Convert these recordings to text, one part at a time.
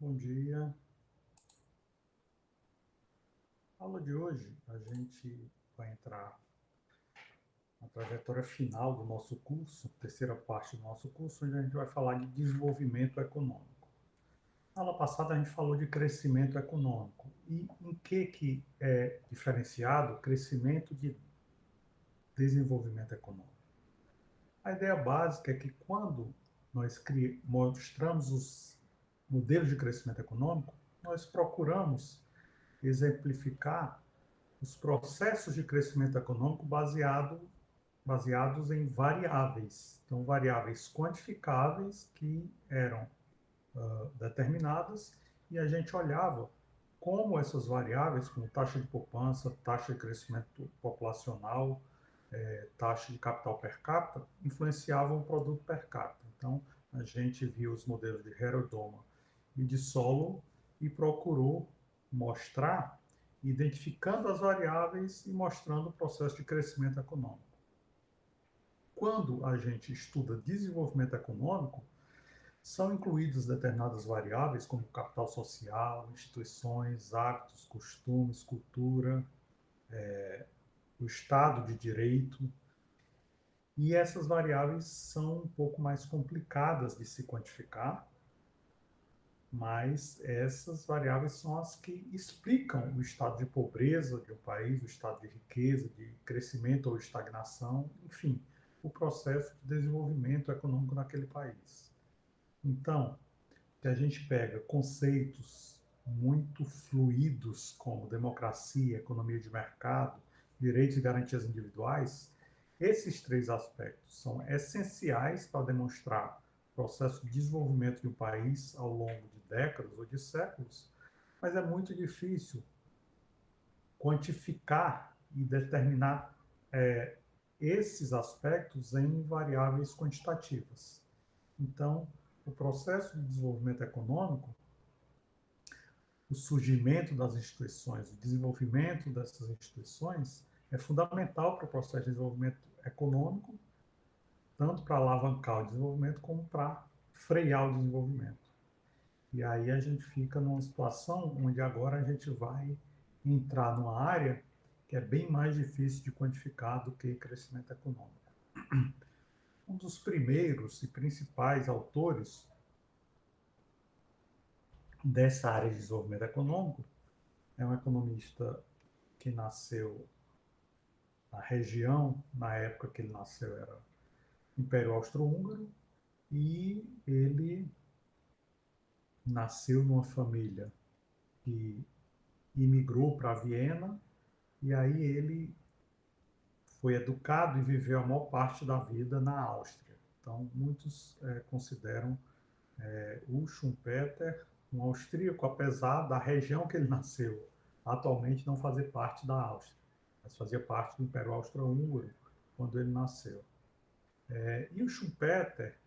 Bom dia. Na aula de hoje, a gente vai entrar na trajetória final do nosso curso, terceira parte do nosso curso, onde a gente vai falar de desenvolvimento econômico. Na aula passada, a gente falou de crescimento econômico. E em que é diferenciado o crescimento de desenvolvimento econômico? A ideia básica é que quando nós mostramos os modelos de crescimento econômico, nós procuramos exemplificar os processos de crescimento econômico baseados em variáveis. Então, variáveis quantificáveis que eram determinadas e a gente olhava como essas variáveis, como taxa de poupança, taxa de crescimento populacional, taxa de capital per capita, influenciavam o produto per capita. Então, a gente viu os modelos de Herodoma e de Solow e procurou mostrar, identificando as variáveis e mostrando o processo de crescimento econômico. Quando a gente estuda desenvolvimento econômico, são incluídas determinadas variáveis, como capital social, instituições, hábitos, costumes, cultura, o Estado de Direito. E essas variáveis são um pouco mais complicadas de se quantificar, mas essas variáveis são as que explicam o estado de pobreza de um país, o estado de riqueza, de crescimento ou estagnação, enfim, o processo de desenvolvimento econômico naquele país. Então, se a gente pega conceitos muito fluidos como democracia, economia de mercado, direitos e garantias individuais, esses três aspectos são essenciais para demonstrar o processo de desenvolvimento de um país ao longo de décadas ou de séculos, mas é muito difícil quantificar e determinar esses aspectos em variáveis quantitativas. Então, o processo de desenvolvimento econômico, o surgimento das instituições, o desenvolvimento dessas instituições é fundamental para o processo de desenvolvimento econômico, tanto para alavancar o desenvolvimento como para frear o desenvolvimento. E aí a gente fica numa situação onde agora a gente vai entrar numa área que é bem mais difícil de quantificar do que crescimento econômico. Um dos primeiros e principais autores dessa área de desenvolvimento econômico é um economista que nasceu na região, na época que ele nasceu era Império Austro-Húngaro, e ele nasceu numa família que imigrou para Viena, e aí ele foi educado e viveu a maior parte da vida na Áustria. Então, muitos consideram o Schumpeter um austríaco, apesar da região que ele nasceu atualmente não fazer parte da Áustria, mas fazia parte do Império Austro-Húngaro quando ele nasceu. E o Schumpeter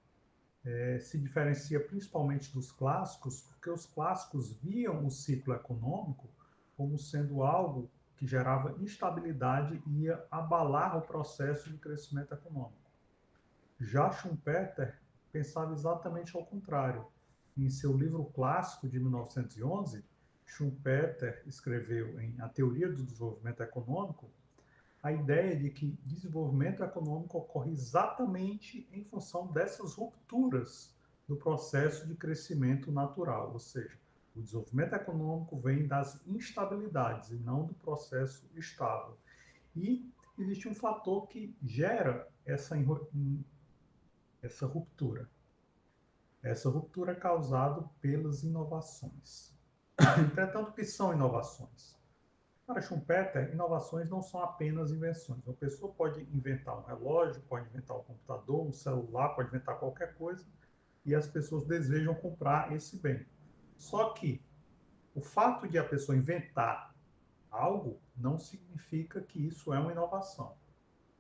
se diferencia principalmente dos clássicos, porque os clássicos viam o ciclo econômico como sendo algo que gerava instabilidade e ia abalar o processo de crescimento econômico. Já Schumpeter pensava exatamente ao contrário. Em seu livro clássico de 1911, Schumpeter escreveu em A Teoria do Desenvolvimento Econômico a ideia de que desenvolvimento econômico ocorre exatamente em função dessas rupturas do processo de crescimento natural, ou seja, o desenvolvimento econômico vem das instabilidades e não do processo estável. E existe um fator que gera essa ruptura. Essa ruptura é causada pelas inovações. Entretanto, o que são inovações? Para Schumpeter, inovações não são apenas invenções. Uma pessoa pode inventar um relógio, pode inventar um computador, um celular, pode inventar qualquer coisa, e as pessoas desejam comprar esse bem. Só que o fato de a pessoa inventar algo não significa que isso é uma inovação.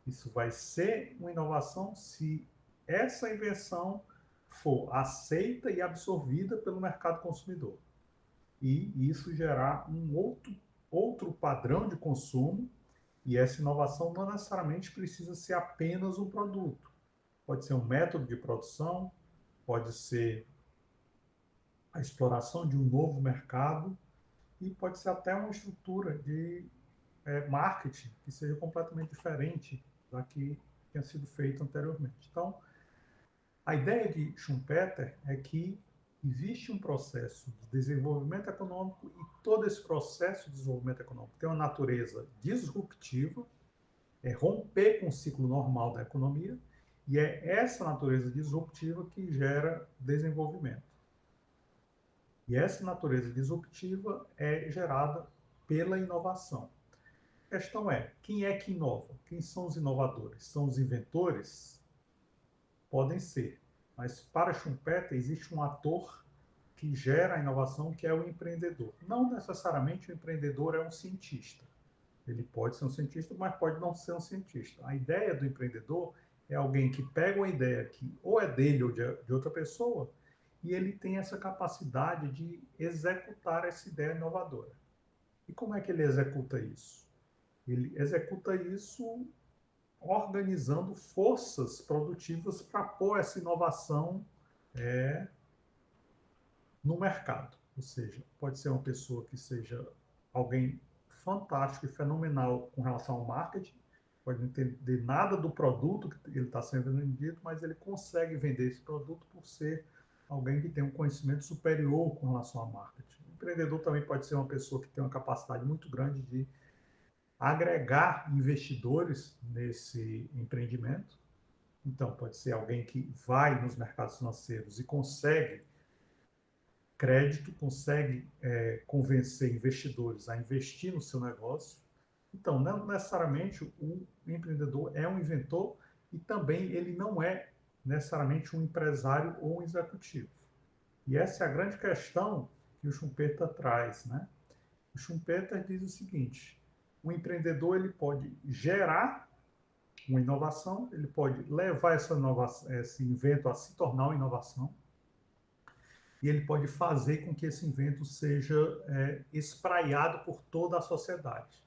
Isso vai ser uma inovação se essa invenção for aceita e absorvida pelo mercado consumidor. E isso gerar um outro padrão de consumo, e essa inovação não necessariamente precisa ser apenas um produto. Pode ser um método de produção, pode ser a exploração de um novo mercado e pode ser até uma estrutura de marketing que seja completamente diferente da que tinha sido feita anteriormente. Então, a ideia de Schumpeter é que existe um processo de desenvolvimento econômico e todo esse processo de desenvolvimento econômico tem uma natureza disruptiva, é romper com o ciclo normal da economia, e é essa natureza disruptiva que gera desenvolvimento. E essa natureza disruptiva é gerada pela inovação. A questão é, quem é que inova? Quem são os inovadores? São os inventores? Podem ser. Mas para Schumpeter existe um ator que gera a inovação, que é o empreendedor. Não necessariamente o empreendedor é um cientista. Ele pode ser um cientista, mas pode não ser um cientista. A ideia do empreendedor é alguém que pega uma ideia que ou é dele ou de outra pessoa e ele tem essa capacidade de executar essa ideia inovadora. E como é que ele executa isso? Ele executa isso organizando forças produtivas para pôr essa inovação no mercado. Ou seja, pode ser uma pessoa que seja alguém fantástico e fenomenal com relação ao marketing, pode não entender nada do produto que ele está sendo vendido, mas ele consegue vender esse produto por ser alguém que tem um conhecimento superior com relação ao marketing. O empreendedor também pode ser uma pessoa que tem uma capacidade muito grande de agregar investidores nesse empreendimento. Então, pode ser alguém que vai nos mercados financeiros e consegue crédito, consegue convencer investidores a investir no seu negócio. Então, não necessariamente o empreendedor é um inventor e também ele não é necessariamente um empresário ou um executivo. E essa é a grande questão que o Schumpeter traz, né? O Schumpeter diz o seguinte: o empreendedor ele pode gerar uma inovação, ele pode levar essa inovação, esse invento a se tornar uma inovação, e ele pode fazer com que esse invento seja espraiado por toda a sociedade.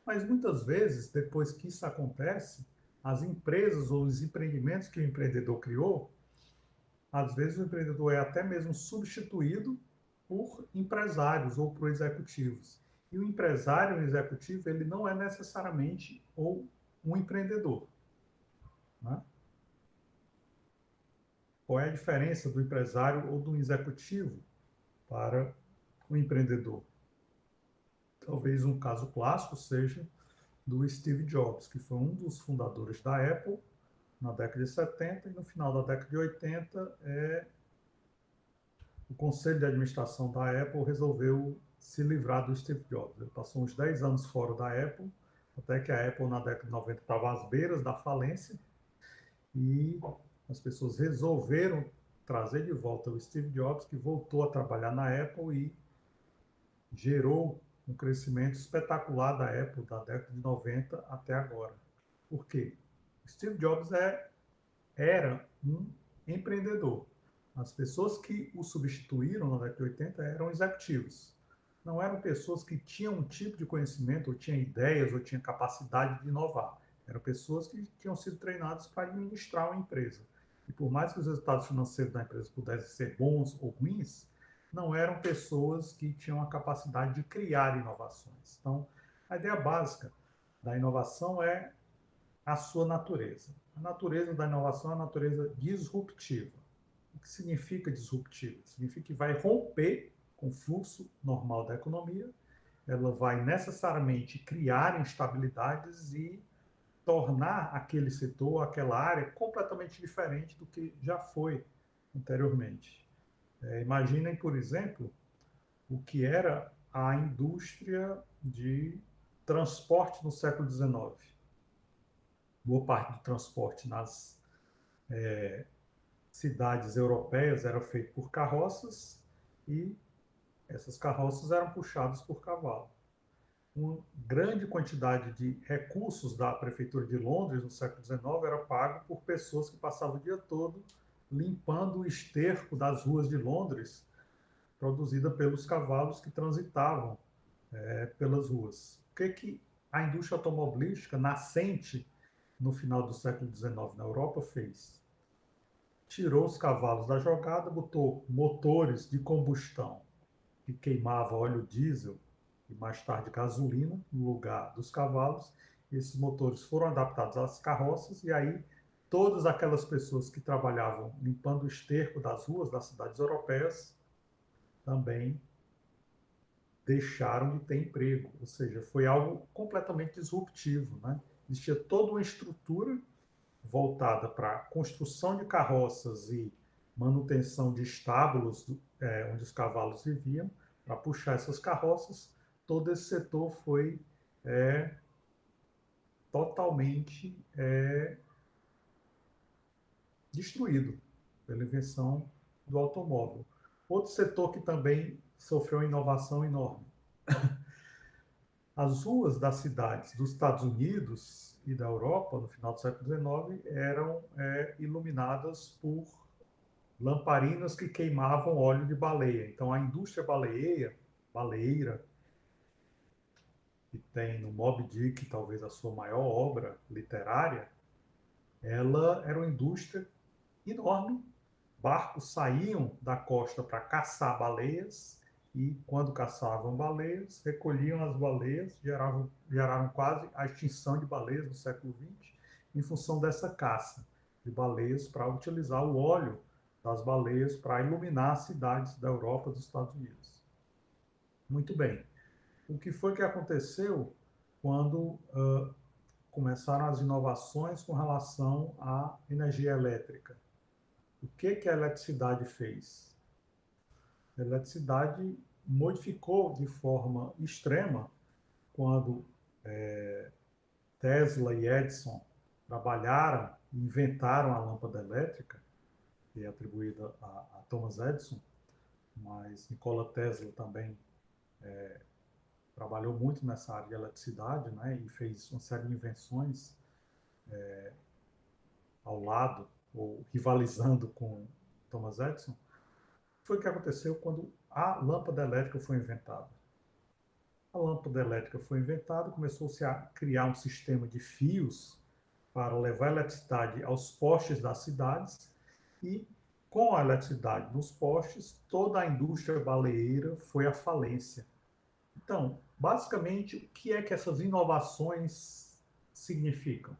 Mas muitas vezes, depois que isso acontece, as empresas ou os empreendimentos que o empreendedor criou, às vezes o empreendedor é até mesmo substituído por empresários ou por executivos. E o empresário e o executivo, ele não é necessariamente ou um empreendedor, né? Qual é a diferença do empresário ou do executivo para o empreendedor? Talvez um caso clássico seja do Steve Jobs, que foi um dos fundadores da Apple na década de 70 e no final da década de 80 o conselho de administração da Apple resolveu se livrar do Steve Jobs. Ele passou uns 10 anos fora da Apple, até que a Apple na década de 90 estava às beiras da falência e as pessoas resolveram trazer de volta o Steve Jobs, que voltou a trabalhar na Apple e gerou um crescimento espetacular da Apple da década de 90 até agora. Por quê? Steve Jobs era um empreendedor. As pessoas que o substituíram na década de 80 eram executivos. Não eram pessoas que tinham um tipo de conhecimento, ou tinham ideias, ou tinham capacidade de inovar. Eram pessoas que tinham sido treinadas para administrar uma empresa. E por mais que os resultados financeiros da empresa pudessem ser bons ou ruins, não eram pessoas que tinham a capacidade de criar inovações. Então, a ideia básica da inovação é a sua natureza. A natureza da inovação é a natureza disruptiva. O que significa disruptiva? Significa que vai romper com o fluxo normal da economia, ela vai necessariamente criar instabilidades e tornar aquele setor, aquela área, completamente diferente do que já foi anteriormente. Imaginem, por exemplo, o que era a indústria de transporte no século XIX. Boa parte do transporte nas cidades europeias era feito por carroças e essas carroças eram puxadas por cavalo. Uma grande quantidade de recursos da prefeitura de Londres no século XIX era pago por pessoas que passavam o dia todo limpando o esterco das ruas de Londres, produzida pelos cavalos que transitavam pelas ruas. O que a indústria automobilística nascente no final do século XIX na Europa fez? tirou os cavalos da jogada, botou motores de combustão que queimava óleo diesel e mais tarde gasolina no lugar dos cavalos. Esses motores foram adaptados às carroças e aí todas aquelas pessoas que trabalhavam limpando o esterco das ruas das cidades europeias também deixaram de ter emprego, ou seja, foi algo completamente disruptivo, né? Existia toda uma estrutura voltada para a construção de carroças e manutenção de estábulos onde os cavalos viviam, para puxar essas carroças. Todo esse setor foi é, totalmente destruído pela invenção do automóvel. Outro setor que também sofreu uma inovação enorme. As ruas das cidades dos Estados Unidos e da Europa, no final do século XIX, eram iluminadas por lamparinas que queimavam óleo de baleia. Então, a indústria baleeira, que tem no Moby Dick talvez a sua maior obra literária, ela era uma indústria enorme. Barcos saíam da costa para caçar baleias e, quando caçavam baleias, recolhiam as baleias, geraram quase a extinção de baleias no século XX, em função dessa caça de baleias para utilizar o óleo das baleias para iluminar as cidades da Europa e dos Estados Unidos. Muito bem. O que foi que aconteceu quando começaram as inovações com relação à energia elétrica? O que a eletricidade fez? A eletricidade modificou de forma extrema quando Tesla e Edison trabalharam e inventaram a lâmpada elétrica, que é atribuída a Thomas Edison, mas Nikola Tesla também trabalhou muito nessa área de eletricidade, né, e fez uma série de invenções ao lado, ou rivalizando com Thomas Edison. Foi o que aconteceu quando a lâmpada elétrica foi inventada. A lâmpada elétrica foi inventada, começou-se a criar um sistema de fios para levar a eletricidade aos postes das cidades e, com a eletricidade nos postes, toda a indústria baleeira foi à falência. Então, basicamente, o que é que essas inovações significam?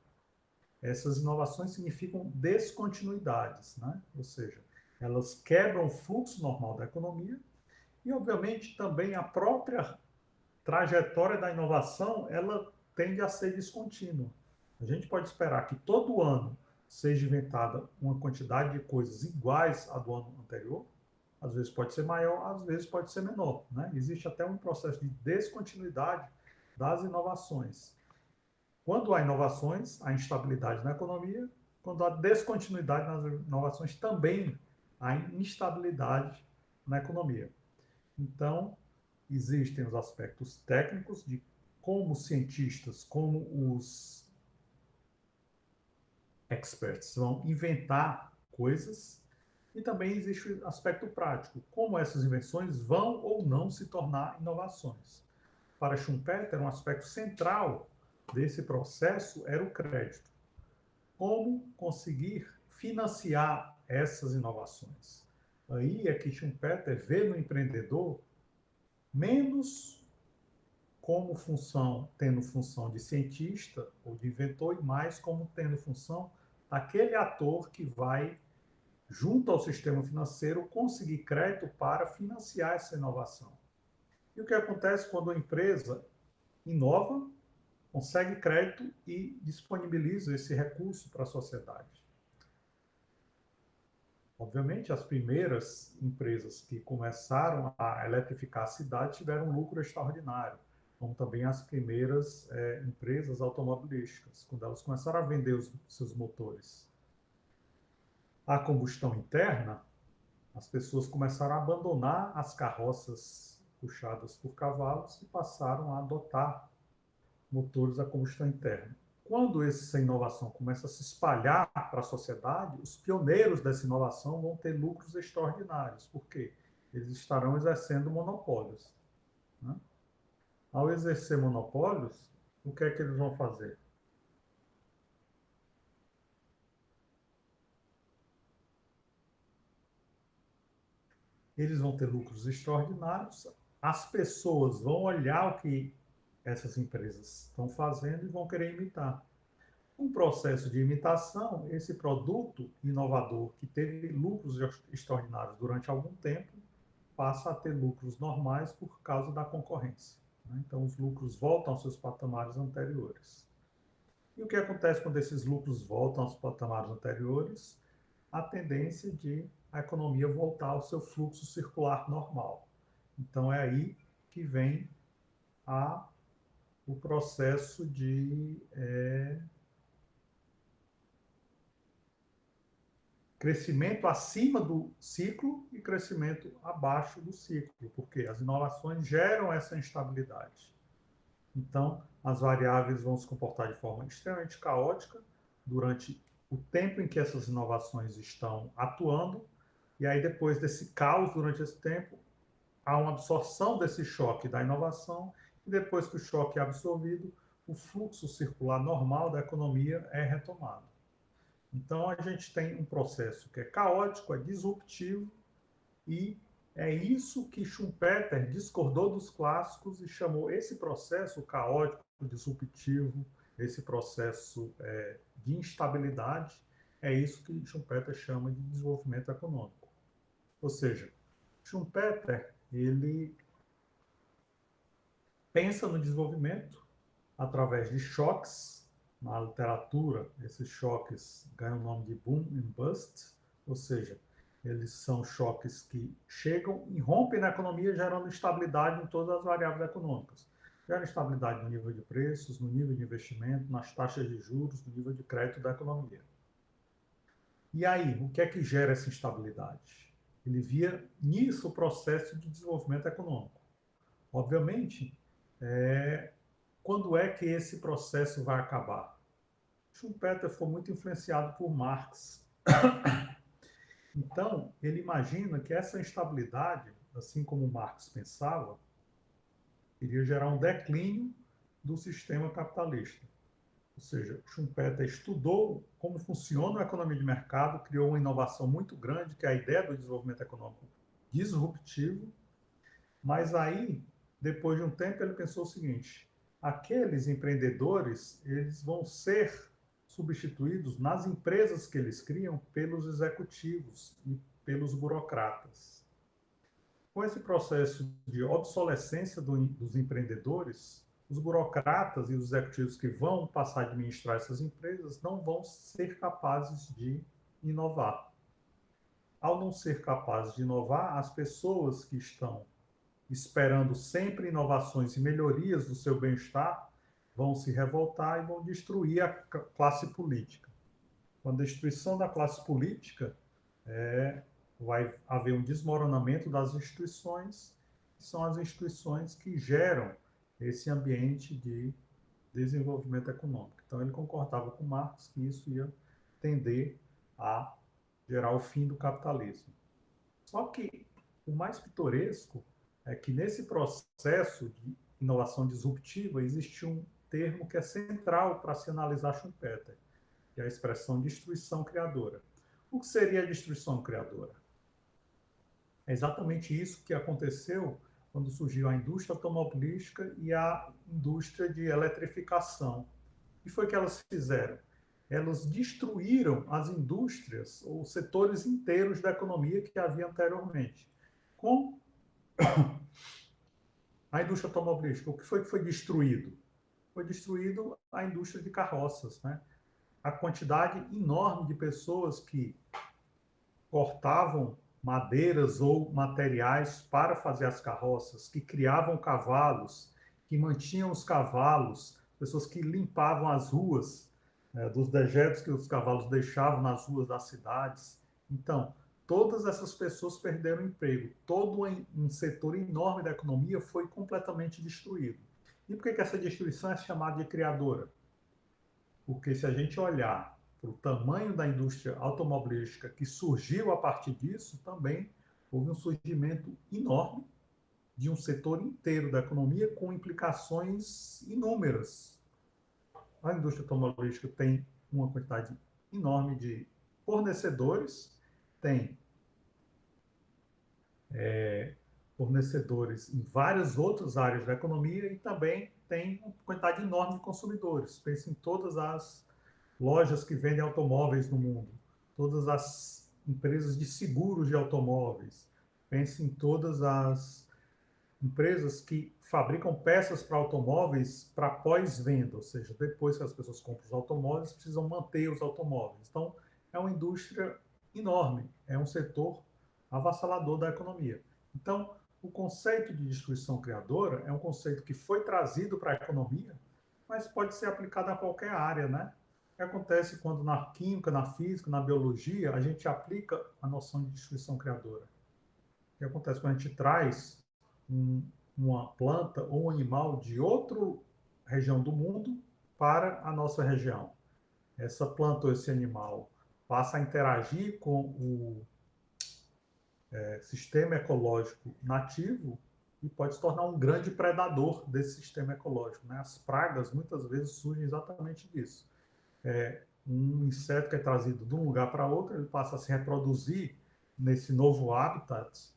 Essas inovações significam descontinuidades, né? Ou seja, elas quebram o fluxo normal da economia e, obviamente, também a própria trajetória da inovação ela tende a ser descontínua. A gente pode esperar que todo ano seja inventada uma quantidade de coisas iguais à do ano anterior, às vezes pode ser maior, às vezes pode ser menor, né? Existe até um processo de descontinuidade das inovações. Quando há inovações, há instabilidade na economia. Quando há descontinuidade nas inovações, também há instabilidade na economia. Então, existem os aspectos técnicos de como os cientistas, como os experts vão inventar coisas, e também existe o aspecto prático, como essas invenções vão ou não se tornar inovações. Para Schumpeter, um aspecto central desse processo era o crédito. Como conseguir financiar essas inovações? Aí é que Schumpeter vê no empreendedor menos como função, tendo função de cientista ou de inventor, e mais como tendo função daquele ator que vai, junto ao sistema financeiro, conseguir crédito para financiar essa inovação. E o que acontece quando a empresa inova, consegue crédito e disponibiliza esse recurso para a sociedade? Obviamente, as primeiras empresas que começaram a eletrificar a cidade tiveram um lucro extraordinário, como também as primeiras empresas automobilísticas, quando elas começaram a vender os seus motores a combustão interna, as pessoas começaram a abandonar as carroças puxadas por cavalos e passaram a adotar motores a combustão interna. Quando essa inovação começa a se espalhar para a sociedade, os pioneiros dessa inovação vão ter lucros extraordinários. Por quê? Eles estarão exercendo monopólios, né? Ao exercer monopólios, o que é que eles vão fazer? eles vão ter lucros extraordinários, as pessoas vão olhar o que essas empresas estão fazendo e vão querer imitar. Um processo de imitação, esse produto inovador que teve lucros extraordinários durante algum tempo, passa a ter lucros normais por causa da concorrência. Então, os lucros voltam aos seus patamares anteriores. E o que acontece quando esses lucros voltam aos patamares anteriores? A tendência de a economia voltar ao seu fluxo circular normal. Então, é aí que vem o processo de crescimento acima do ciclo e crescimento abaixo do ciclo, porque as inovações geram essa instabilidade. Então, as variáveis vão se comportar de forma extremamente caótica durante o tempo em que essas inovações estão atuando, e aí depois desse caos durante esse tempo, há uma absorção desse choque da inovação, e depois que o choque é absorvido, o fluxo circular normal da economia é retomado. Então, a gente tem um processo que é caótico, é disruptivo, e é isso que Schumpeter discordou dos clássicos e chamou esse processo caótico, disruptivo, esse processo de instabilidade, é isso que Schumpeter chama de desenvolvimento econômico. Ou seja, Schumpeter, ele pensa no desenvolvimento através de choques. Na literatura, esses choques ganham o nome de boom and bust, ou seja, eles são choques que chegam e rompem na economia, gerando instabilidade em todas as variáveis econômicas. Gera instabilidade no nível de preços, no nível de investimento, nas taxas de juros, no nível de crédito da economia. E aí, o que é que gera essa instabilidade? Ele via nisso o processo de desenvolvimento econômico. Obviamente, quando é que esse processo vai acabar? Schumpeter foi muito influenciado por Marx. Então, ele imagina que essa instabilidade, assim como Marx pensava, iria gerar um declínio do sistema capitalista. Ou seja, Schumpeter estudou como funciona a economia de mercado, criou uma inovação muito grande, que é a ideia do desenvolvimento econômico disruptivo, mas aí, depois de um tempo, ele pensou o seguinte: aqueles empreendedores, eles vão ser substituídos nas empresas que eles criam pelos executivos e pelos burocratas. Com esse processo de obsolescência dos empreendedores, os burocratas e os executivos que vão passar a administrar essas empresas não vão ser capazes de inovar. Ao não ser capazes de inovar, as pessoas que estão esperando sempre inovações e melhorias do seu bem-estar vão se revoltar e vão destruir a classe política. Com a destruição da classe política, vai haver um desmoronamento das instituições, que são as instituições que geram esse ambiente de desenvolvimento econômico. Então, ele concordava com Marx que isso ia tender a gerar o fim do capitalismo. Só que o mais pitoresco é que nesse processo de inovação disruptiva existe um termo que é central para se analisar Schumpeter, que é a expressão destruição criadora. O que seria a destruição criadora? É exatamente isso que aconteceu quando surgiu a indústria automobilística e a indústria de eletrificação. O que foi que elas fizeram? Elas destruíram as indústrias ou setores inteiros da economia que havia anteriormente. Com a indústria automobilística, o que foi destruído? Foi destruído a indústria de carroças, né? A quantidade enorme de pessoas que cortavam madeiras ou materiais para fazer as carroças, que criavam cavalos, que mantinham os cavalos, pessoas que limpavam as ruas dos dejetos que os cavalos deixavam nas ruas das cidades. Então, todas essas pessoas perderam emprego. Todo um setor enorme da economia foi completamente destruído. E por que essa destruição é chamada de criadora? Porque se a gente olhar para o tamanho da indústria automobilística que surgiu a partir disso, também houve um surgimento enorme de um setor inteiro da economia com implicações inúmeras. A indústria automobilística tem uma quantidade enorme de fornecedores, tem fornecedores em várias outras áreas da economia e também tem uma quantidade enorme de consumidores. Pense em todas as lojas que vendem automóveis no mundo, todas as empresas de seguros de automóveis, pense em todas as empresas que fabricam peças para automóveis para pós-venda, ou seja, depois que as pessoas compram os automóveis, precisam manter os automóveis. Então, é uma indústria enorme, é um setor avassalador da economia. Então, o conceito de destruição criadora é um conceito que foi trazido para a economia, mas pode ser aplicado a qualquer área, né? O que acontece quando na química, na física, na biologia, a gente aplica a noção de destruição criadora? O que acontece quando a gente traz um, uma planta ou um animal de outra região do mundo para a nossa região? Essa planta ou esse animal passa a interagir com o sistema ecológico nativo e pode se tornar um grande predador desse sistema ecológico, né? As pragas muitas vezes surgem exatamente disso. Um inseto que é trazido de um lugar para outro, ele passa a se reproduzir nesse novo habitat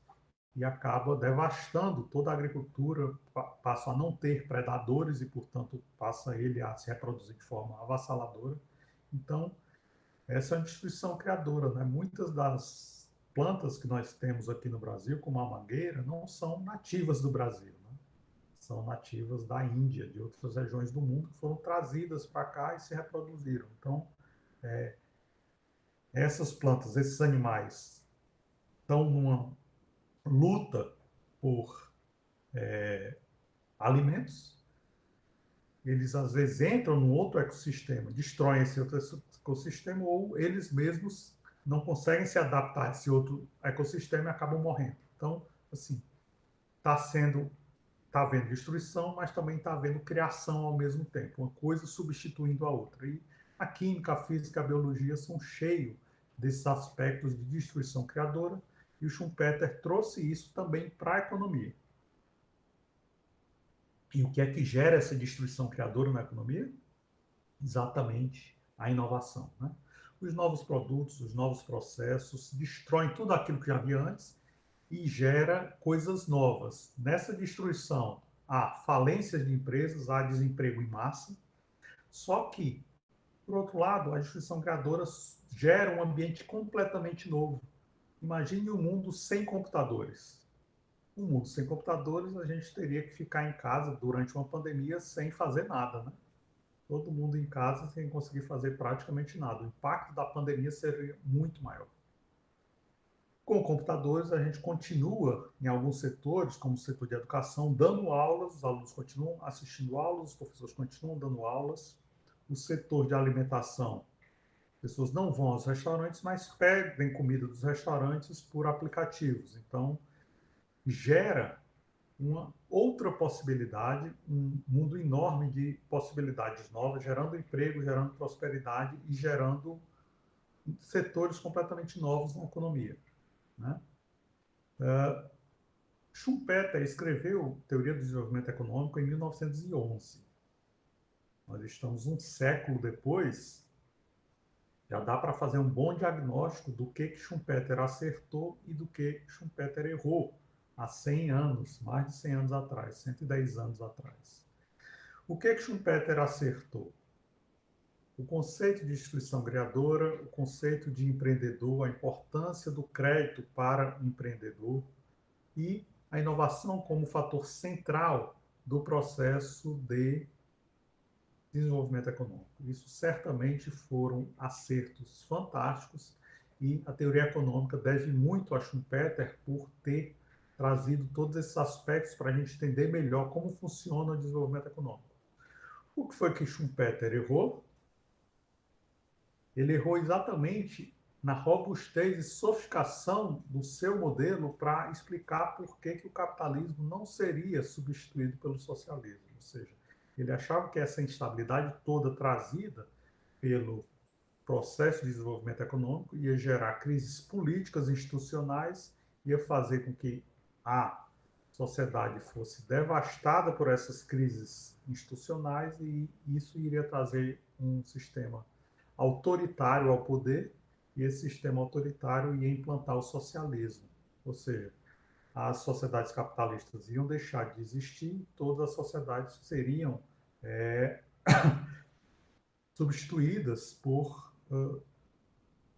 e acaba devastando toda a agricultura, passa a não ter predadores e, portanto, passa ele a se reproduzir de forma avassaladora. Então, essa é uma destruição criadora, né? Muitas das plantas que nós temos aqui no Brasil, como a mangueira, não são nativas do Brasil, né? São nativas da Índia, de outras regiões do mundo, que foram trazidas para cá e se reproduziram. Então, essas plantas, esses animais, estão numa luta por alimentos. Eles às vezes entram num outro ecossistema, destroem esse outro ecossistema, ou eles mesmos não conseguem se adaptar a esse outro ecossistema e acabam morrendo. Então, assim, está havendo destruição, mas também está havendo criação ao mesmo tempo, uma coisa substituindo a outra. E a química, a física, a biologia são cheios desses aspectos de destruição criadora, e o Schumpeter trouxe isso também para a economia. E o que é que gera essa destruição criadora na economia? Exatamente a inovação, né? Os novos produtos, os novos processos destroem tudo aquilo que já havia antes e gera coisas novas. Nessa destruição, há falências de empresas, há desemprego em massa. Só que, por outro lado, a destruição criadora gera um ambiente completamente novo. Imagine um mundo sem computadores. Um mundo sem computadores, a gente teria que ficar em casa durante uma pandemia sem fazer nada, né? Todo mundo em casa sem conseguir fazer praticamente nada. O impacto da pandemia seria muito maior. Com computadores, a gente continua, em alguns setores, como o setor de educação, dando aulas, os alunos continuam assistindo aulas, os professores continuam dando aulas. O setor de alimentação, as pessoas não vão aos restaurantes, mas pedem comida dos restaurantes por aplicativos. Então, gera uma outra possibilidade, um mundo enorme de possibilidades novas, gerando emprego, gerando prosperidade e gerando setores completamente novos na economia, né? Schumpeter escreveu Teoria do Desenvolvimento Econômico em 1911. Nós estamos um século depois, já dá para fazer um bom diagnóstico do que Schumpeter acertou e do que Schumpeter errou há 100 anos, mais de 100 anos atrás, 110 anos atrás. O que Schumpeter acertou? O conceito de instituição criadora, o conceito de empreendedor, a importância do crédito para o empreendedor e a inovação como fator central do processo de desenvolvimento econômico. Isso certamente foram acertos fantásticos e a teoria econômica deve muito a Schumpeter por ter trazido todos esses aspectos para a gente entender melhor como funciona o desenvolvimento econômico. O que foi que Schumpeter errou? Ele errou exatamente na robustez e sofisticação do seu modelo para explicar por que o capitalismo não seria substituído pelo socialismo. Ou seja, ele achava que essa instabilidade toda trazida pelo processo de desenvolvimento econômico ia gerar crises políticas e institucionais, ia fazer com que a sociedade fosse devastada por essas crises institucionais e isso iria trazer um sistema autoritário ao poder e esse sistema autoritário ia implantar o socialismo. Ou seja, as sociedades capitalistas iam deixar de existir, todas as sociedades seriam é, substituídas por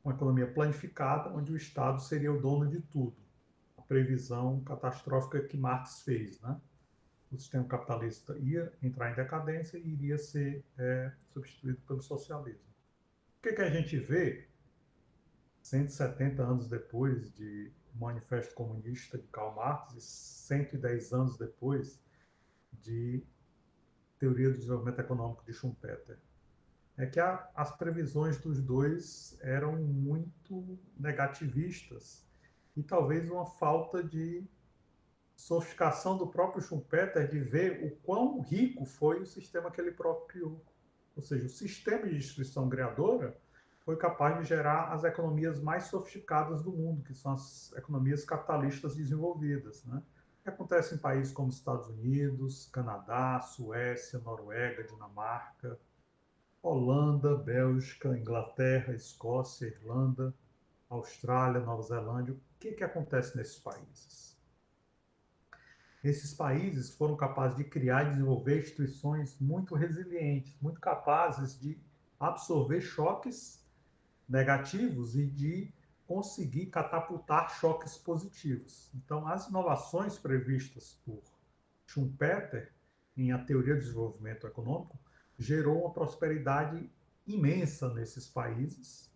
uma economia planificada, onde o Estado seria o dono de tudo. A previsão catastrófica que Marx fez, né? O sistema capitalista ia entrar em decadência e iria ser substituído pelo socialismo. O que a gente vê 170 anos depois de o Manifesto Comunista de Karl Marx e 110 anos depois de Teoria do Desenvolvimento Econômico de Schumpeter? É que as previsões dos dois eram muito negativistas e talvez uma falta de sofisticação do próprio Schumpeter de ver o quão rico foi o sistema que ele próprio criou. Ou seja, o sistema de distribuição criadora foi capaz de gerar as economias mais sofisticadas do mundo, que são as economias capitalistas desenvolvidas, né? Que acontece em países como Estados Unidos, Canadá, Suécia, Noruega, Dinamarca, Holanda, Bélgica, Inglaterra, Escócia, Irlanda, Austrália, Nova Zelândia. O que acontece nesses países? Esses países foram capazes de criar e desenvolver instituições muito resilientes, muito capazes de absorver choques negativos e de conseguir catapultar choques positivos. Então, as inovações previstas por Schumpeter em A Teoria do Desenvolvimento Econômico gerou uma prosperidade imensa nesses países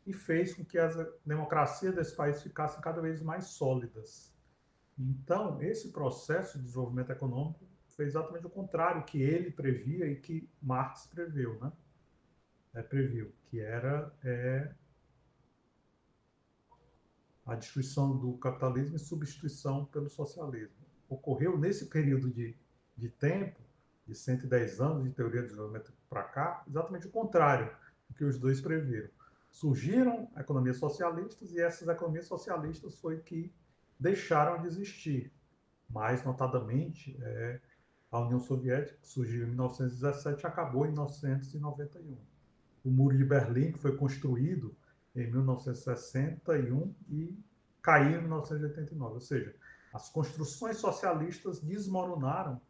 e fez com que as democracias desses países ficassem cada vez mais sólidas. Então, esse processo de desenvolvimento econômico fez exatamente o contrário que ele previa e que Marx previu, né? Previu, que era a destruição do capitalismo e substituição pelo socialismo. Ocorreu nesse período de tempo, de 110 anos de teoria do desenvolvimento para cá, exatamente o contrário do que os dois previram. Surgiram economias socialistas e essas economias socialistas foi que deixaram de existir. Mais notadamente, a União Soviética, que surgiu em 1917 e acabou em 1991. O Muro de Berlim, que foi construído em 1961 e caiu em 1989. Ou seja, as construções socialistas desmoronaram,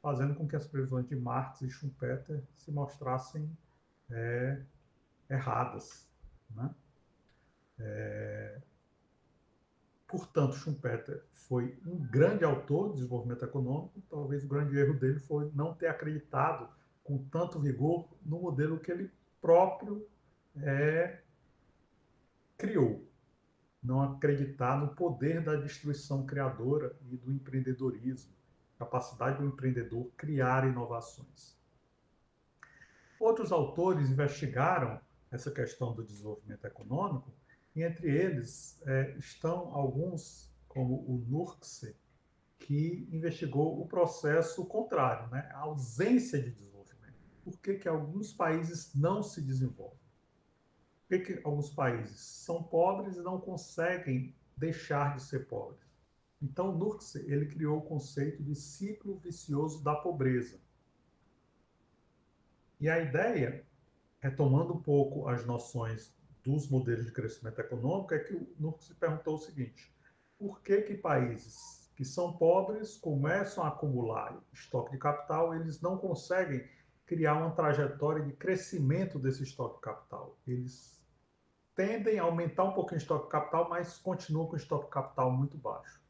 fazendo com que as previsões de Marx e Schumpeter se mostrassem erradas, né? Portanto, Schumpeter foi um grande autor de desenvolvimento econômico. Talvez o grande erro dele foi não ter acreditado com tanto vigor no modelo que ele próprio criou. Não acreditar no poder da destruição criadora e do empreendedorismo, capacidade do empreendedor criar inovações. Outros autores investigaram essa questão do desenvolvimento econômico, e entre eles estão alguns, como o Nurkse, que investigou o processo contrário, né? A ausência de desenvolvimento. Por que alguns países não se desenvolvem? Por que alguns países são pobres e não conseguem deixar de ser pobres? Então, Nurkse, ele criou o conceito de ciclo vicioso da pobreza. E a ideia, retomando um pouco as noções dos modelos de crescimento econômico, é que o Nurkse perguntou o seguinte: por que países que são pobres começam a acumular estoque de capital, eles não conseguem criar uma trajetória de crescimento desse estoque de capital? Eles tendem a aumentar um pouquinho o estoque de capital, mas continuam com o estoque de capital muito baixo.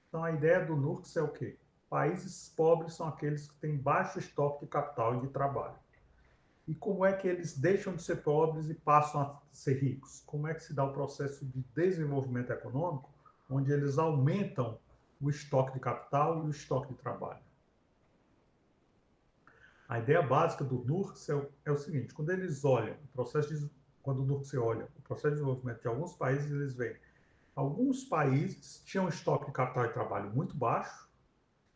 Então, a ideia do Nurkse é o quê? Países pobres são aqueles que têm baixo estoque de capital e de trabalho. E como é que eles deixam de ser pobres e passam a ser ricos? Como é que se dá o processo de desenvolvimento econômico, onde eles aumentam o estoque de capital e o estoque de trabalho? A ideia básica do Nurkse é o seguinte: quando eles olham o processo quando o Nurkse olha o processo de desenvolvimento de alguns países, eles veem alguns países tinham um estoque de capital e trabalho muito baixo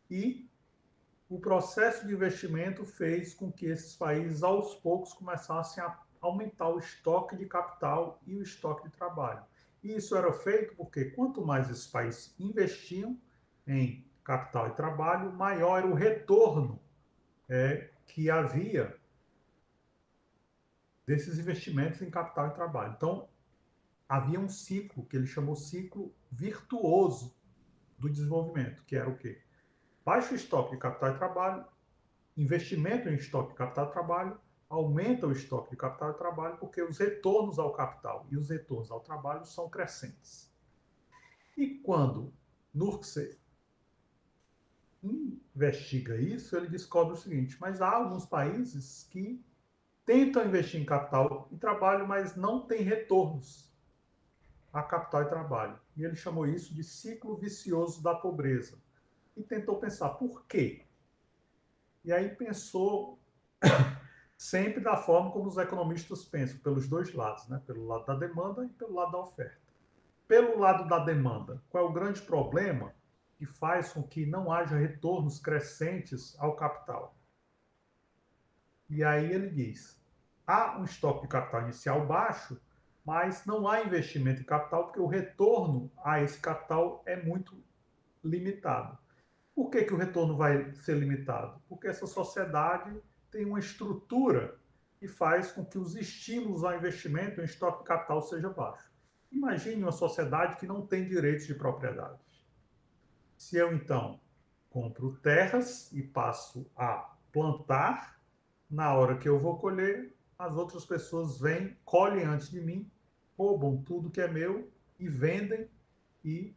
e o processo de investimento fez com que esses países, aos poucos, começassem a aumentar o estoque de capital e o estoque de trabalho. E isso era feito porque quanto mais esses países investiam em capital e trabalho, maior era o retorno que havia desses investimentos em capital e trabalho. Então, havia um ciclo que ele chamou ciclo virtuoso do desenvolvimento, que era o quê? Baixo estoque de capital de trabalho, investimento em estoque de capital de trabalho, aumenta o estoque de capital de trabalho porque os retornos ao capital e os retornos ao trabalho são crescentes. E quando Nurse investiga isso, ele descobre o seguinte: mas há alguns países que tentam investir em capital e trabalho, mas não têm retornos a capital e trabalho. E ele chamou isso de ciclo vicioso da pobreza. E tentou pensar por quê. E aí pensou sempre da forma como os economistas pensam, pelos dois lados, né? Pelo lado da demanda e pelo lado da oferta. Pelo lado da demanda, qual é o grande problema que faz com que não haja retornos crescentes ao capital? E aí ele diz: há um estoque de capital inicial baixo, mas não há investimento em capital porque o retorno a esse capital é muito limitado. Por que, que o retorno vai ser limitado? Porque essa sociedade tem uma estrutura que faz com que os estímulos ao investimento em estoque de capital seja baixo. Imagine uma sociedade que não tem direitos de propriedade. Se eu, então, compro terras e passo a plantar, na hora que eu vou colher, as outras pessoas vêm, colhem antes de mim, roubam tudo que é meu e vendem e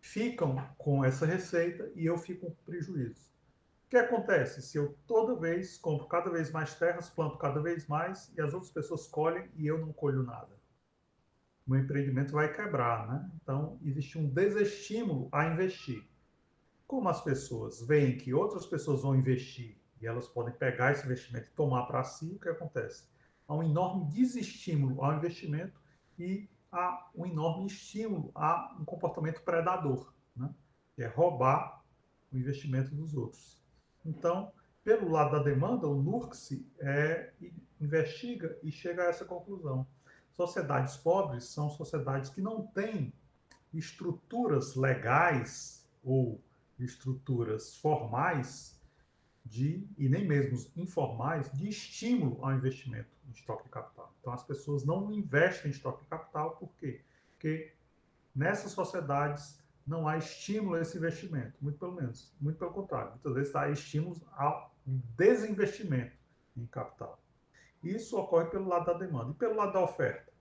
ficam com essa receita e eu fico com prejuízo. O que acontece se eu toda vez compro cada vez mais terras, planto cada vez mais e as outras pessoas colhem e eu não colho nada? O meu empreendimento vai quebrar, né? Então, existe um desestímulo a investir. Como as pessoas veem que outras pessoas vão investir e elas podem pegar esse investimento e tomar para si, o que acontece? Há um enorme desestímulo ao investimento e há um enorme estímulo a um comportamento predador, né? Que é roubar o investimento dos outros. Então, pelo lado da demanda, o NURCS investiga e chega a essa conclusão. Sociedades pobres são sociedades que não têm estruturas legais ou estruturas formais e nem mesmo informais de estímulo ao investimento em estoque de capital. Então as pessoas não investem em estoque de capital, por quê? Porque nessas sociedades não há estímulo a esse investimento, muito pelo contrário, muitas vezes há estímulos ao desinvestimento em capital. Isso ocorre pelo lado da demanda. E pelo lado da oferta?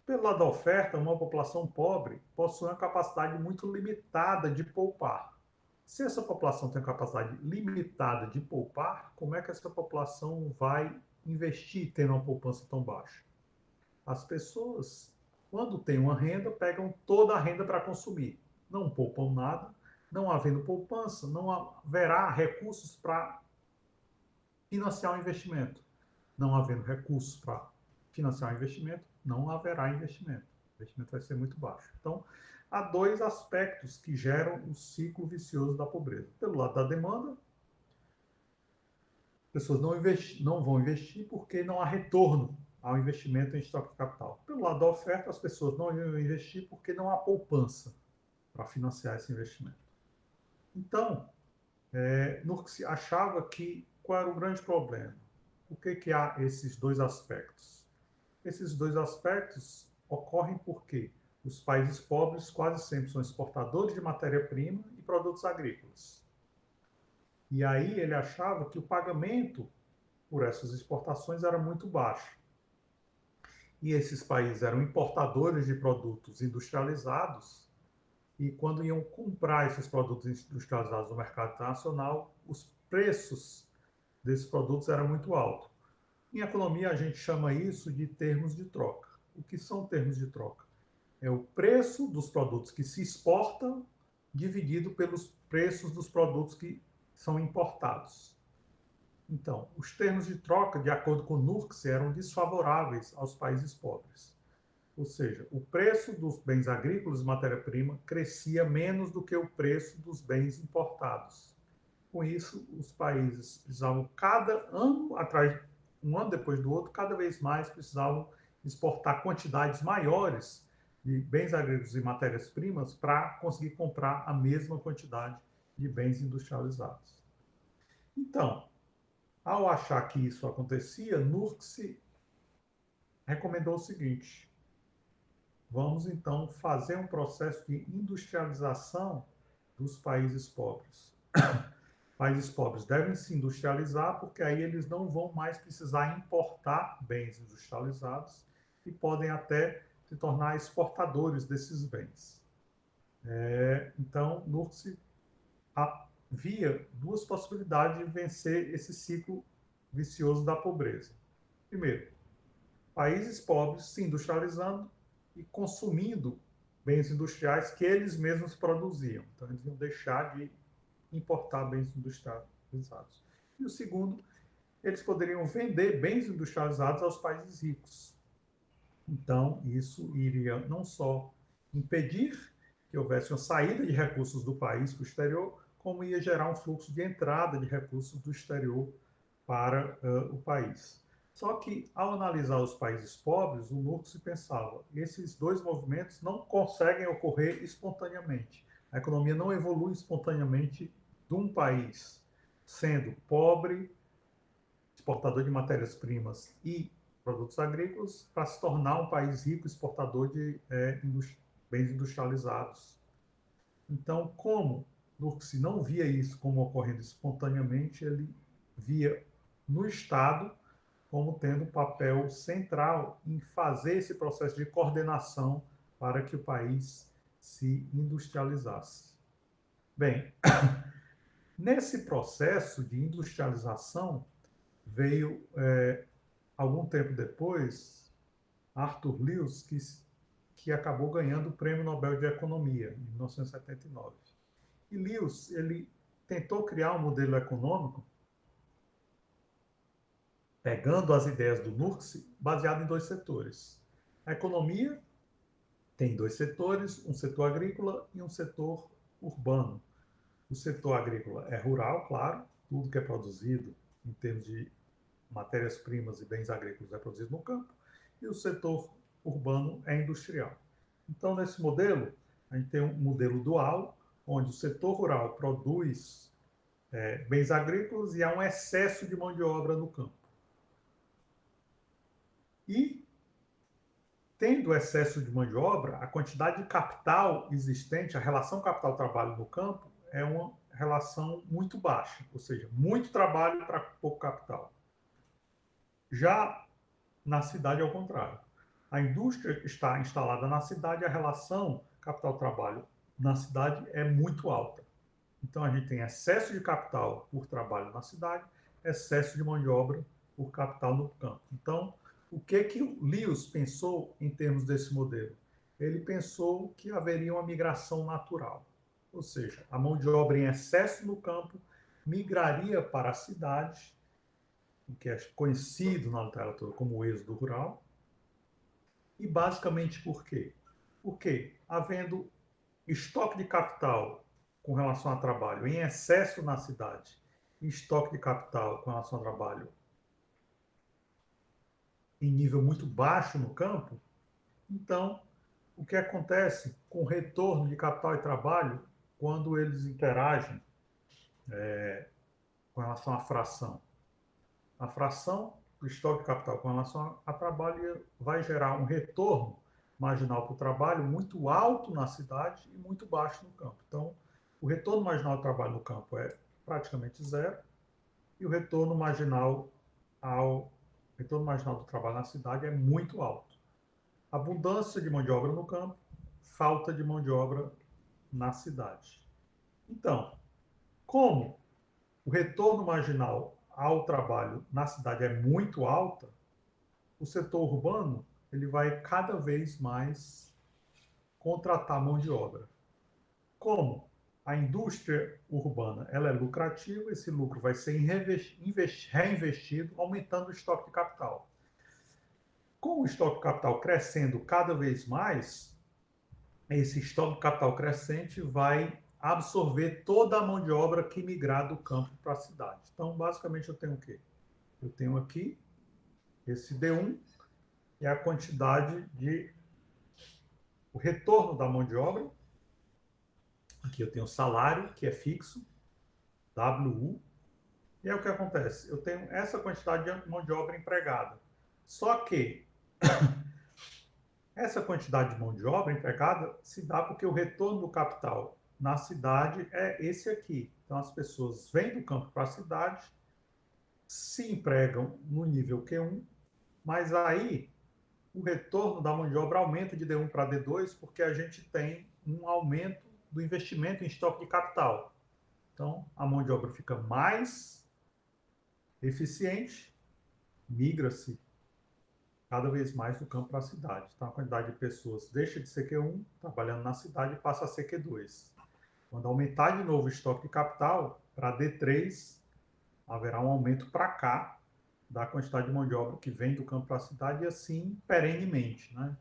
Pelo lado da oferta, uma população pobre possui uma capacidade muito limitada de poupar. Se essa população tem uma capacidade limitada de poupar, como é que essa população vai investir tendo uma poupança tão baixa? As pessoas, quando têm uma renda, pegam toda a renda para consumir. Não poupam nada, não havendo poupança, não haverá recursos para financiar o investimento. Não havendo recursos para financiar o investimento, não haverá investimento. O investimento vai ser muito baixo. Então, há dois aspectos que geram o ciclo vicioso da pobreza. Pelo lado da demanda, as pessoas não vão investir porque não há retorno ao investimento em estoque de capital. Pelo lado da oferta, as pessoas não vão investir porque não há poupança para financiar esse investimento. Então, Nurse achava que qual era o grande problema? Por que há esses dois aspectos? Esses dois aspectos ocorrem porque os países pobres quase sempre são exportadores de matéria-prima e produtos agrícolas. E aí ele achava que o pagamento por essas exportações era muito baixo. E esses países eram importadores de produtos industrializados e quando iam comprar esses produtos industrializados no mercado internacional, os preços desses produtos eram muito altos. Em economia, a gente chama isso de termos de troca. O que são termos de troca? É o preço dos produtos que se exportam dividido pelos preços dos produtos que são importados. Então, os termos de troca, de acordo com o NURCS, eram desfavoráveis aos países pobres. Ou seja, o preço dos bens agrícolas e matéria-prima crescia menos do que o preço dos bens importados. Com isso, os países precisavam, cada ano atrás, um ano depois do outro, cada vez mais precisavam exportar quantidades maiores de bens agrícolas e matérias-primas para conseguir comprar a mesma quantidade de bens industrializados. Então, ao achar que isso acontecia, Nurse recomendou o seguinte: vamos então fazer um processo de industrialização dos países pobres. Países pobres devem se industrializar, porque aí eles não vão mais precisar importar bens industrializados e podem até se tornar exportadores desses bens. Então, Nurse havia duas possibilidades de vencer esse ciclo vicioso da pobreza. Primeiro, países pobres se industrializando e consumindo bens industriais que eles mesmos produziam. Então, eles iam deixar de importar bens industrializados. E o segundo, eles poderiam vender bens industrializados aos países ricos. Então, isso iria não só impedir que houvesse uma saída de recursos do país para o exterior, como ia gerar um fluxo de entrada de recursos do exterior para o país. Só que, ao analisar os países pobres, o Nurse pensava, esses dois movimentos não conseguem ocorrer espontaneamente. A economia não evolui espontaneamente de um país, sendo pobre, exportador de matérias-primas e produtos agrícolas, para se tornar um país rico, exportador de bens industrializados. Então, como Nurse não via isso como ocorrendo espontaneamente, ele via no Estado como tendo um papel central em fazer esse processo de coordenação para que o país se industrializasse. Bem, nesse processo de industrialização, veio, algum tempo depois, Arthur Lewis, que acabou ganhando o Prêmio Nobel de Economia, em 1979. E Lewis, ele tentou criar um modelo econômico pegando as ideias do Nurse, baseado em dois setores. A economia tem dois setores, um setor agrícola e um setor urbano. O setor agrícola é rural, claro, tudo que é produzido em termos de matérias-primas e bens agrícolas é produzido no campo, e o setor urbano é industrial. Então, nesse modelo, a gente tem um modelo dual, onde o setor rural produz bens agrícolas e há um excesso de mão de obra no campo. E, tendo excesso de mão de obra, a quantidade de capital existente, a relação capital-trabalho no campo, é uma relação muito baixa, ou seja, muito trabalho para pouco capital. Já na cidade, ao contrário. A indústria está instalada na cidade, a relação capital-trabalho na cidade é muito alta. Então, a gente tem excesso de capital por trabalho na cidade, excesso de mão de obra por capital no campo. Então, o que o Lewis pensou em termos desse modelo? Ele pensou que haveria uma migração natural, ou seja, a mão de obra em excesso no campo migraria para a cidade, o que é conhecido na literatura como o êxodo rural. E basicamente por quê? Porque, havendo estoque de capital com relação a trabalho em excesso na cidade e estoque de capital com relação ao trabalho em nível muito baixo no campo, então o que acontece com o retorno de capital e trabalho quando eles interagem com relação à fração? A fração do estoque de capital com relação a trabalho vai gerar um retorno marginal para o trabalho muito alto na cidade e muito baixo no campo. Então, o retorno marginal do trabalho no campo é praticamente zero e o retorno marginal do trabalho na cidade é muito alto. Abundância de mão de obra no campo, falta de mão de obra na cidade. Então, como o retorno marginal ao trabalho na cidade é muito alta, o setor urbano ele vai cada vez mais contratar mão de obra. Como a indústria urbana ela é lucrativa, esse lucro vai ser reinvestido, aumentando o estoque de capital. Com o estoque de capital crescendo cada vez mais, esse estoque de capital crescente vai absorver toda a mão de obra que migrar do campo para a cidade. Então, basicamente, eu tenho o quê? Eu tenho aqui esse D1 é a quantidade de o retorno da mão de obra. Aqui eu tenho o salário, que é fixo, WU. E aí o que acontece? Eu tenho essa quantidade de mão de obra empregada. Só que Essa quantidade de mão de obra empregada se dá porque o retorno do capital na cidade é esse aqui. Então, as pessoas vêm do campo para a cidade, se empregam no nível Q1, mas aí o retorno da mão de obra aumenta de D1 para D2 porque a gente tem um aumento do investimento em estoque de capital. Então, a mão de obra fica mais eficiente, migra-se cada vez mais do campo para a cidade. Então, a quantidade de pessoas deixa de ser Q1, trabalhando na cidade, e passa a ser Q2. Quando aumentar de novo o estoque de capital, para D3, haverá um aumento para cá da quantidade de mão de obra que vem do campo para a cidade e assim perenemente, né?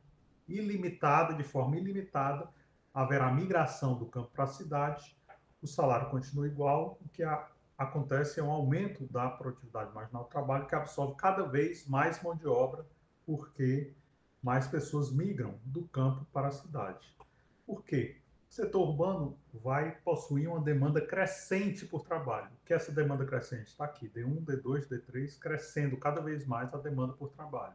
Ilimitada, de forma ilimitada, haverá migração do campo para a cidade, o salário continua igual, o que acontece é um aumento da produtividade marginal do trabalho que absorve cada vez mais mão de obra, porque mais pessoas migram do campo para a cidade. Por quê? O setor urbano vai possuir uma demanda crescente por trabalho. O que é essa demanda crescente? Está aqui, D1, D2, D3, crescendo cada vez mais a demanda por trabalho.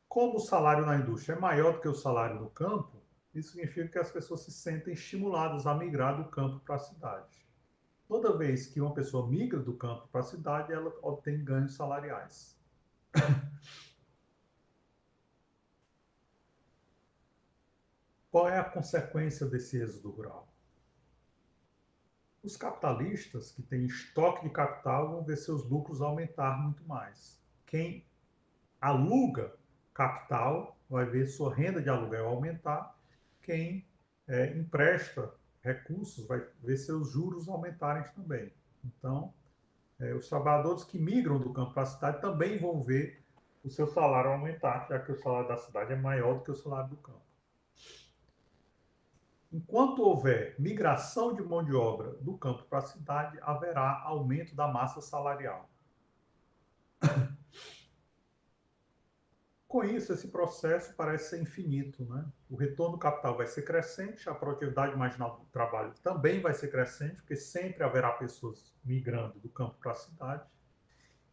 Como o salário na indústria é maior do que o salário no campo, isso significa que as pessoas se sentem estimuladas a migrar do campo para a cidade. Toda vez que uma pessoa migra do campo para a cidade, ela obtém ganhos salariais. Qual é a consequência desse êxodo rural? Os capitalistas que têm estoque de capital vão ver seus lucros aumentar muito mais. Quem aluga capital vai ver sua renda de aluguel aumentar. Quem empresta recursos vai ver seus juros aumentarem também. Então, os trabalhadores que migram do campo para a cidade também vão ver o seu salário aumentar, já que o salário da cidade é maior do que o salário do campo. Enquanto houver migração de mão de obra do campo para a cidade, haverá aumento da massa salarial. Com isso, esse processo parece ser infinito, né? O retorno do capital vai ser crescente, a produtividade marginal do trabalho também vai ser crescente, porque sempre haverá pessoas migrando do campo para a cidade,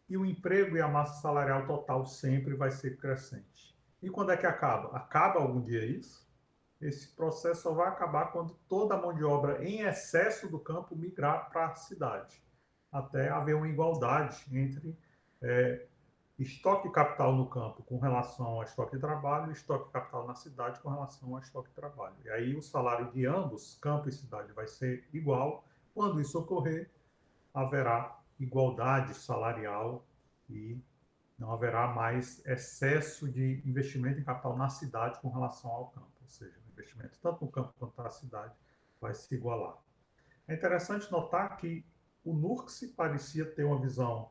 e o emprego e a massa salarial total sempre vai ser crescente. E quando é que acaba? Acaba algum dia isso? Esse processo só vai acabar quando toda a mão de obra em excesso do campo migrar para a cidade, até haver uma igualdade entre estoque de capital no campo com relação ao estoque de trabalho e estoque de capital na cidade com relação ao estoque de trabalho. E aí o salário de ambos, campo e cidade, vai ser igual. Quando isso ocorrer, haverá igualdade salarial e não haverá mais excesso de investimento em capital na cidade com relação ao campo. Ou seja, o investimento tanto no campo quanto na cidade vai se igualar. É interessante notar que o Nurse parecia ter uma visão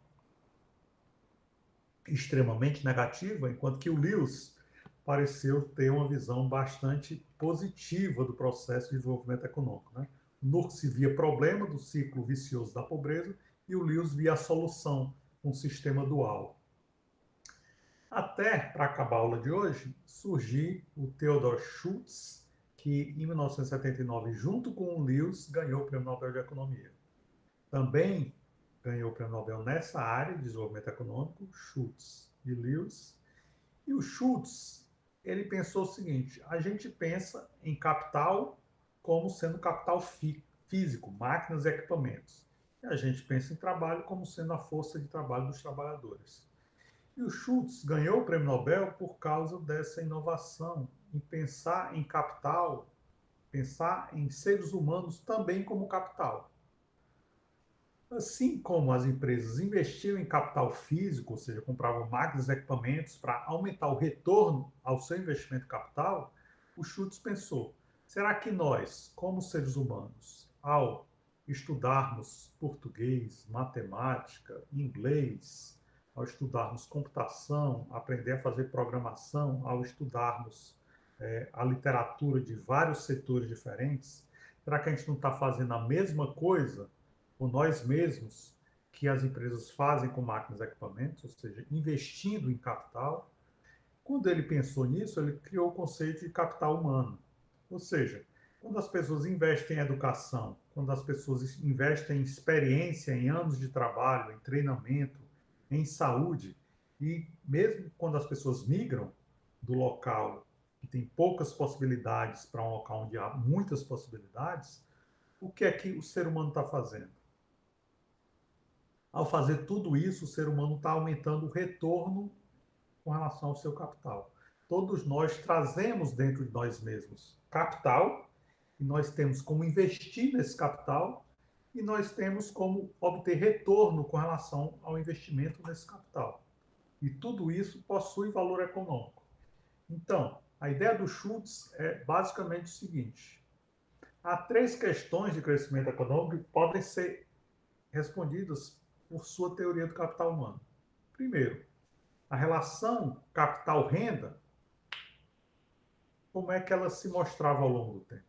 extremamente negativa, enquanto que o Lewis pareceu ter uma visão bastante positiva do processo de desenvolvimento econômico. Né? O Nurse via problema do ciclo vicioso da pobreza e o Lewis via a solução, um sistema dual. Até, para acabar a aula de hoje, surgiu o Theodor Schultz, que em 1979, junto com o Lewis, ganhou o Prêmio Nobel de Economia. Também ganhou o Prêmio Nobel nessa área de desenvolvimento econômico, Schultz e Lewis. E o Schultz, ele pensou o seguinte, a gente pensa em capital como sendo capital físico, máquinas e equipamentos. E a gente pensa em trabalho como sendo a força de trabalho dos trabalhadores. E o Schultz ganhou o Prêmio Nobel por causa dessa inovação em pensar em capital, pensar em seres humanos também como capital. Assim como as empresas investiam em capital físico, ou seja, compravam máquinas e equipamentos para aumentar o retorno ao seu investimento capital, o Schultz pensou: será que nós, como seres humanos, ao estudarmos português, matemática, inglês, ao estudarmos computação, aprender a fazer programação, ao estudarmos a literatura de vários setores diferentes, será que a gente não está fazendo a mesma coisa por nós mesmos que as empresas fazem com máquinas e equipamentos, ou seja, investindo em capital? Quando ele pensou nisso, ele criou o conceito de capital humano. Ou seja, quando as pessoas investem em educação, quando as pessoas investem em experiência, em anos de trabalho, em treinamento, em saúde, e mesmo quando as pessoas migram do local que tem poucas possibilidades para um local onde há muitas possibilidades, o que é que o ser humano está fazendo? Ao fazer tudo isso, o ser humano está aumentando o retorno com relação ao seu capital. Todos nós trazemos dentro de nós mesmos capital, e nós temos como investir nesse capital, e nós temos como obter retorno com relação ao investimento nesse capital. E tudo isso possui valor econômico. Então, a ideia do Schultz é basicamente o seguinte: há três questões de crescimento econômico que podem ser respondidas por sua teoria do capital humano. Primeiro, a relação capital-renda, como é que ela se mostrava ao longo do tempo?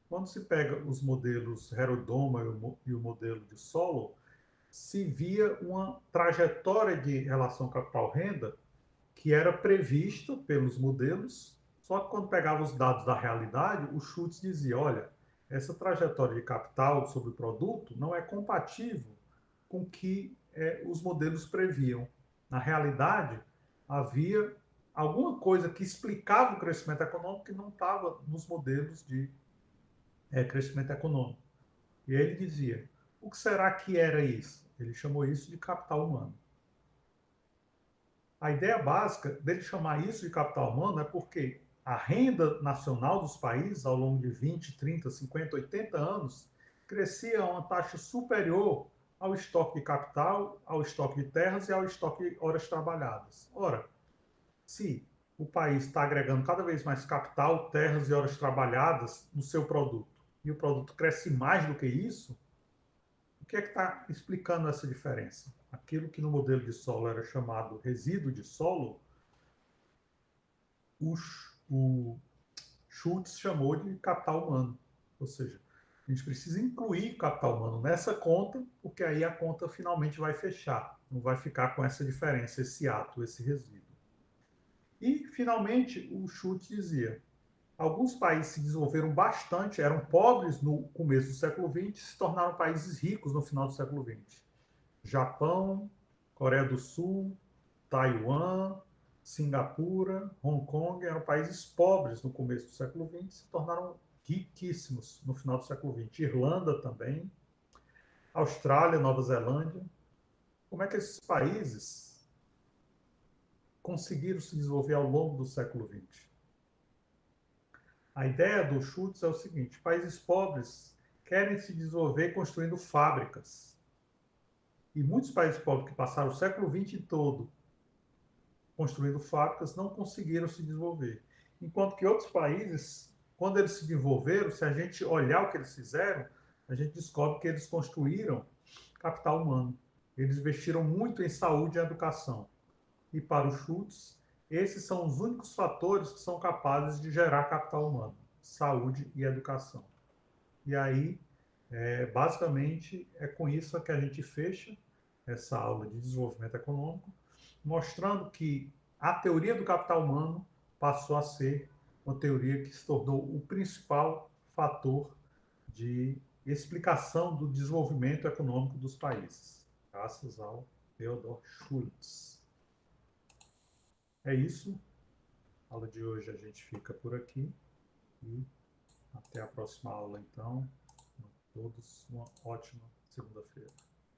Quando se pega os modelos Herodoma e o modelo de Solow, se via uma trajetória de relação capital-renda que era prevista pelos modelos, só que quando pegava os dados da realidade, o Schultz dizia, olha, essa trajetória de capital sobre o produto não é compatível com o que os modelos previam. Na realidade, havia alguma coisa que explicava o crescimento econômico que não estava nos modelos de crescimento econômico. E aí ele dizia, o que será que era isso? Ele chamou isso de capital humano. A ideia básica dele chamar isso de capital humano é porque a renda nacional dos países, ao longo de 20, 30, 50, 80 anos, crescia a uma taxa superior ao estoque de capital, ao estoque de terras e ao estoque de horas trabalhadas. Ora, se o país está agregando cada vez mais capital, terras e horas trabalhadas no seu produto, e o produto cresce mais do que isso, o que é que está explicando essa diferença? Aquilo que no modelo de solo era chamado resíduo de solo, o Schultz chamou de capital humano. Ou seja, a gente precisa incluir capital humano nessa conta, porque aí a conta finalmente vai fechar. Não vai ficar com essa diferença, esse ato, esse resíduo. E, finalmente, o Schultz dizia, alguns países se desenvolveram bastante, eram pobres no começo do século XX, se tornaram países ricos no final do século XX. Japão, Coreia do Sul, Taiwan, Singapura, Hong Kong eram países pobres no começo do século XX, se tornaram riquíssimos no final do século XX. Irlanda também, Austrália, Nova Zelândia. Como é que esses países conseguiram se desenvolver ao longo do século XX? A ideia do Schultz é o seguinte: países pobres querem se desenvolver construindo fábricas. E muitos países pobres que passaram o século XX todo construindo fábricas não conseguiram se desenvolver. Enquanto que outros países, quando eles se desenvolveram, se a gente olhar o que eles fizeram, a gente descobre que eles construíram capital humano. Eles investiram muito em saúde e educação. E para o Schultz, esses são os únicos fatores que são capazes de gerar capital humano: saúde e educação. E aí, basicamente, é com isso que a gente fecha essa aula de desenvolvimento econômico, mostrando que a teoria do capital humano passou a ser uma teoria que se tornou o principal fator de explicação do desenvolvimento econômico dos países, graças ao Theodor Schultz. É isso. A aula de hoje a gente fica por aqui e até a próxima aula, então. A todos uma ótima segunda-feira.